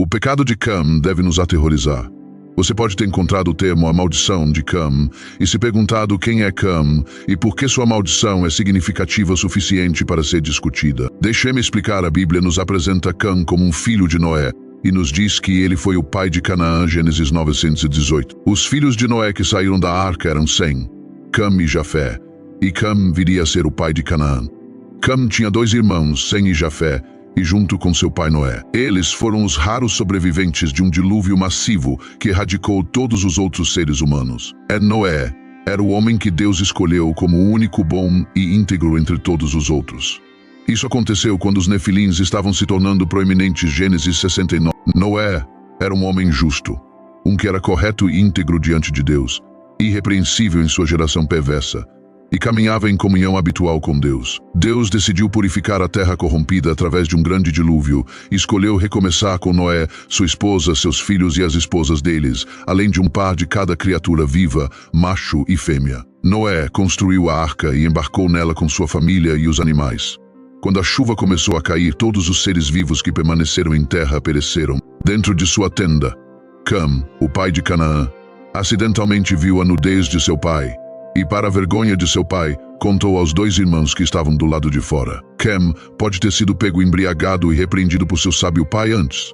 pecado de Cam deve nos aterrorizar. Você pode ter encontrado o termo a maldição de Cam e se perguntado quem é Cam e por que sua maldição é significativa o suficiente para ser discutida. Deixe-me explicar. A Bíblia nos apresenta Cam como um filho de Noé e nos diz que ele foi o pai de Canaã, Gênesis 918. Os filhos de Noé que saíram da arca eram Sem, Cam e Jafé, e Cam viria a ser o pai de Canaã. Cam tinha 2 irmãos, Sem e Jafé, e junto com seu pai Noé. Eles foram os raros sobreviventes de um dilúvio massivo que erradicou todos os outros seres humanos. Noé era o homem que Deus escolheu como o único bom e íntegro entre todos os outros. Isso aconteceu quando os Nefilins estavam se tornando proeminentes. Gênesis 69. Noé era um homem justo, um que era correto e íntegro diante de Deus, irrepreensível em sua geração perversa, e caminhava em comunhão habitual com Deus. Deus decidiu purificar a terra corrompida através de um grande dilúvio e escolheu recomeçar com Noé, sua esposa, seus filhos e as esposas deles, além de um par de cada criatura viva, macho e fêmea. Noé construiu a arca e embarcou nela com sua família e os animais. Quando a chuva começou a cair, todos os seres vivos que permaneceram em terra pereceram. Dentro de sua tenda, Cam, o pai de Canaã, acidentalmente viu a nudez de seu pai, e para a vergonha de seu pai, contou aos 2 irmãos que estavam do lado de fora. Cam pode ter sido pego embriagado e repreendido por seu sábio pai antes.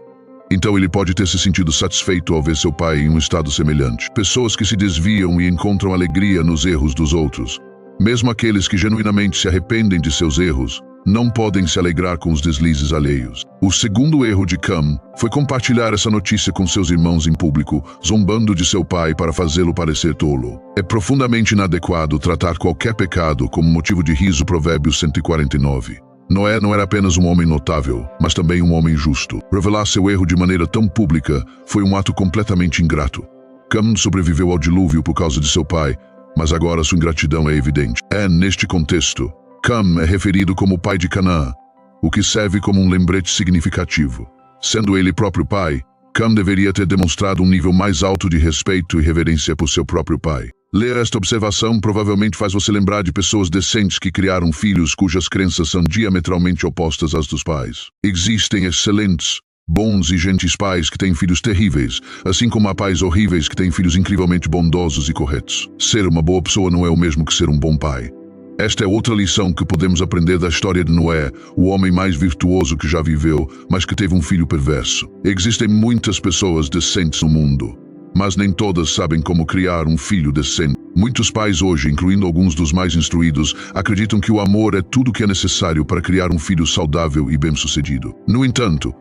Então ele pode ter se sentido satisfeito ao ver seu pai em um estado semelhante. Pessoas que se desviam e encontram alegria nos erros dos outros, mesmo aqueles que genuinamente se arrependem de seus erros, não podem se alegrar com os deslizes alheios. O segundo erro de Cam foi compartilhar essa notícia com seus irmãos em público, zombando de seu pai para fazê-lo parecer tolo. É profundamente inadequado tratar qualquer pecado como motivo de riso. Provérbios 149. Noé não era apenas um homem notável, mas também um homem justo. Revelar seu erro de maneira tão pública foi um ato completamente ingrato. Cam sobreviveu ao dilúvio por causa de seu pai, mas agora sua ingratidão é evidente. Neste contexto, Cam é referido como pai de Canaã, o que serve como um lembrete significativo. Sendo ele próprio pai, Cam deveria ter demonstrado um nível mais alto de respeito e reverência por seu próprio pai. Ler esta observação provavelmente faz você lembrar de pessoas decentes que criaram filhos cujas crenças são diametralmente opostas às dos pais. Existem excelentes, bons e gentis pais que têm filhos terríveis, assim como há pais horríveis que têm filhos incrivelmente bondosos e corretos. Ser uma boa pessoa não é o mesmo que ser um bom pai. Esta é outra lição que podemos aprender da história de Noé, o homem mais virtuoso que já viveu, mas que teve um filho perverso. Existem muitas pessoas decentes no mundo, mas nem todas sabem como criar um filho decente. Muitos pais hoje, incluindo alguns dos mais instruídos, acreditam que o amor é tudo o que é necessário para criar um filho saudável e bem-sucedido. No entanto,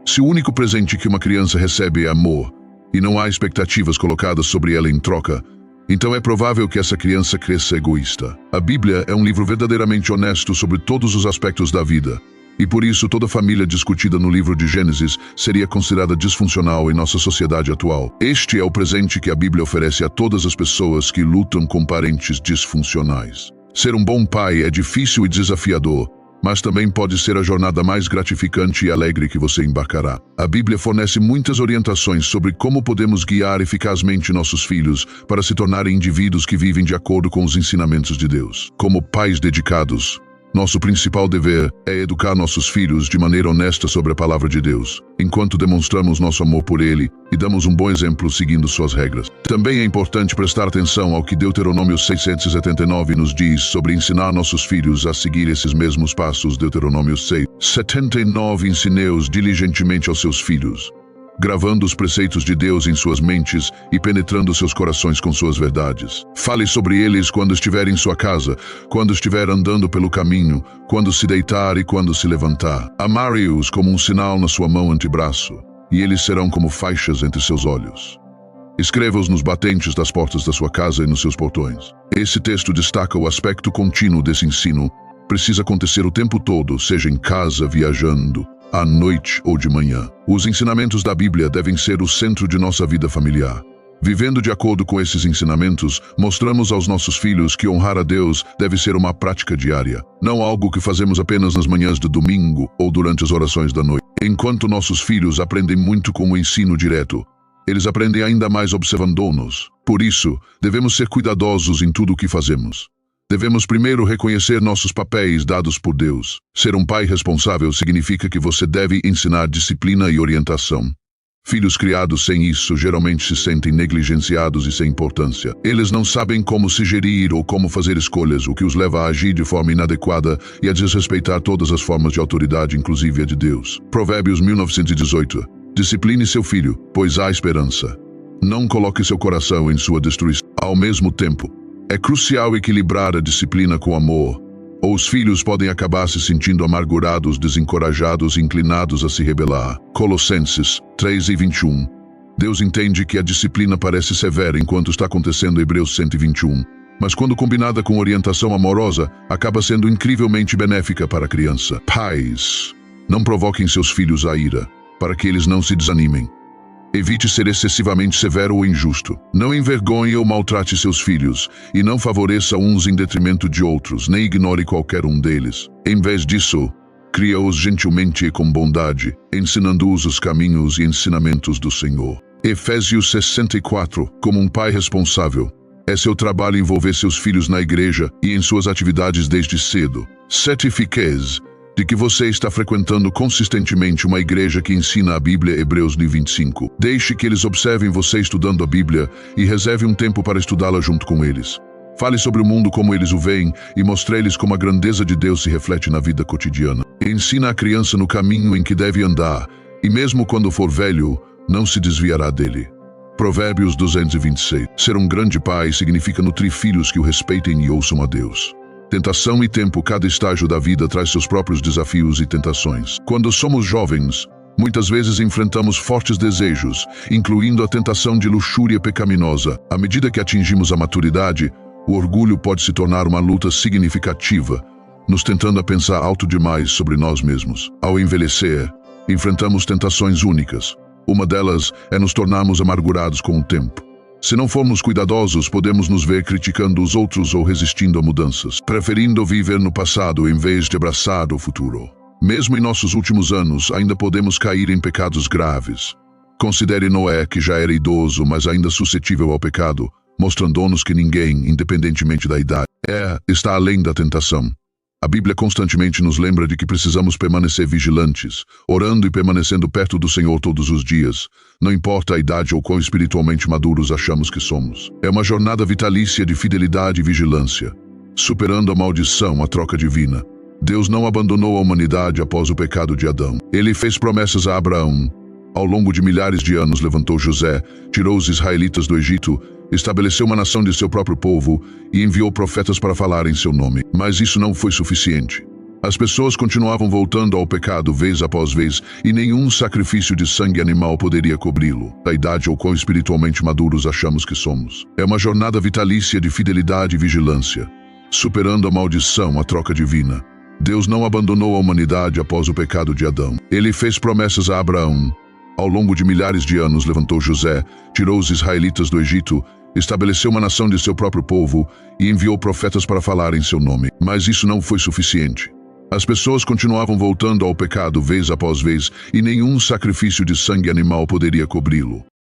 se o único presente que uma criança recebe é amor, e não há expectativas colocadas sobre ela em troca, então é provável que essa criança cresça egoísta. A Bíblia é um livro verdadeiramente honesto sobre todos os aspectos da vida, e por isso toda família discutida no livro de Gênesis seria considerada disfuncional em nossa sociedade atual. Este é o presente que a Bíblia oferece a todas as pessoas que lutam com parentes disfuncionais. Ser um bom pai é difícil e desafiador, mas também pode ser a jornada mais gratificante e alegre que você embarcará. A Bíblia fornece muitas orientações sobre como podemos guiar eficazmente nossos filhos para se tornarem indivíduos que vivem de acordo com os ensinamentos de Deus. Como pais dedicados, nosso principal dever é educar nossos filhos de maneira honesta sobre a palavra de Deus, enquanto demonstramos nosso amor por ele e damos um bom exemplo seguindo suas regras. Também é importante prestar atenção ao que Deuteronômio 679 nos diz sobre ensinar nossos filhos a seguir esses mesmos passos. Deuteronômio 6:79. Ensinei-os diligentemente aos seus filhos, gravando os preceitos de Deus em suas mentes e penetrando seus corações com suas verdades. Fale sobre eles quando estiver em sua casa, quando estiver andando pelo caminho, quando se deitar e quando se levantar. Amare-os como um sinal na sua mão antebraço, e eles serão como faixas entre seus olhos. Escreva-os nos batentes das portas da sua casa e nos seus portões. Esse texto destaca o aspecto contínuo desse ensino. Precisa acontecer o tempo todo, seja em casa, viajando, à noite ou de manhã. Os ensinamentos da Bíblia devem ser o centro de nossa vida familiar. Vivendo de acordo com esses ensinamentos, mostramos aos nossos filhos que honrar a Deus deve ser uma prática diária, não algo que fazemos apenas nas manhãs de domingo ou durante as orações da noite. Enquanto nossos filhos aprendem muito com o ensino direto, eles aprendem ainda mais observando-nos. Por isso, devemos ser cuidadosos em tudo o que fazemos. Devemos primeiro reconhecer nossos papéis dados por Deus. Ser um pai responsável significa que você deve ensinar disciplina e orientação. Filhos criados sem isso geralmente se sentem negligenciados e sem importância. Eles não sabem como se gerir ou como fazer escolhas, o que os leva a agir de forma inadequada e a desrespeitar todas as formas de autoridade, inclusive a de Deus. Provérbios 1918. Discipline seu filho, pois há esperança. Não coloque seu coração em sua destruição. Ao mesmo tempo, é crucial equilibrar a disciplina com amor, ou os filhos podem acabar se sentindo amargurados, desencorajados e inclinados a se rebelar. Colossenses 3:21. Deus entende que a disciplina parece severa enquanto está acontecendo em Hebreus 121, mas quando combinada com orientação amorosa, acaba sendo incrivelmente benéfica para a criança. Pais, não provoquem seus filhos à ira, para que eles não se desanimem. Evite ser excessivamente severo ou injusto. Não envergonhe ou maltrate seus filhos, e não favoreça uns em detrimento de outros, nem ignore qualquer um deles. Em vez disso, cria-os gentilmente e com bondade, ensinando-os os caminhos e ensinamentos do Senhor. Efésios 64. Como um pai responsável, é seu trabalho envolver seus filhos na igreja e em suas atividades desde cedo. Certifique-se de que você está frequentando consistentemente uma igreja que ensina a Bíblia. Hebreus 25. Deixe que eles observem você estudando a Bíblia e reserve um tempo para estudá-la junto com eles. Fale sobre o mundo como eles o veem e mostre-lhes como a grandeza de Deus se reflete na vida cotidiana. Ensina a criança no caminho em que deve andar e mesmo quando for velho, não se desviará dele. Provérbios 226. Ser um grande pai significa nutrir filhos que o respeitem e ouçam a Deus. Tentação e tempo. Cada estágio da vida traz seus próprios desafios e tentações. Quando somos jovens, muitas vezes enfrentamos fortes desejos, incluindo a tentação de luxúria pecaminosa. À medida que atingimos a maturidade, o orgulho pode se tornar uma luta significativa, nos tentando a pensar alto demais sobre nós mesmos. Ao envelhecer, enfrentamos tentações únicas. Uma delas é nos tornarmos amargurados com o tempo. Se não formos cuidadosos, podemos nos ver criticando os outros ou resistindo a mudanças, preferindo viver no passado em vez de abraçar o futuro. Mesmo em nossos últimos anos, ainda podemos cair em pecados graves. Considere Noé, que já era idoso, mas ainda suscetível ao pecado, mostrando-nos que ninguém, independentemente da idade, está além da tentação. A Bíblia constantemente nos lembra de que precisamos permanecer vigilantes, orando e permanecendo perto do Senhor todos os dias, não importa a idade ou quão espiritualmente maduros achamos que somos. É uma jornada vitalícia de fidelidade e vigilância, superando a maldição, a troca divina. Deus não abandonou a humanidade após o pecado de Adão. Ele fez promessas a Abraão. Ao longo de milhares de anos levantou José, tirou os israelitas do Egito, estabeleceu uma nação de seu próprio povo e enviou profetas para falar em seu nome. Mas isso não foi suficiente. As pessoas continuavam voltando ao pecado vez após vez e nenhum sacrifício de sangue animal poderia cobri-lo. Da idade ou quão espiritualmente maduros achamos que somos. É uma jornada vitalícia de fidelidade e vigilância, superando a maldição, a troca divina. Deus não abandonou a humanidade após o pecado de Adão. Ele fez promessas a Abraão. Ao longo de milhares de anos levantou José, tirou os israelitas do Egito, estabeleceu uma nação de seu próprio povo e enviou profetas para falar em seu nome. Mas isso não foi suficiente. As pessoas continuavam voltando ao pecado vez após vez e nenhum sacrifício de sangue animal poderia cobri-lo.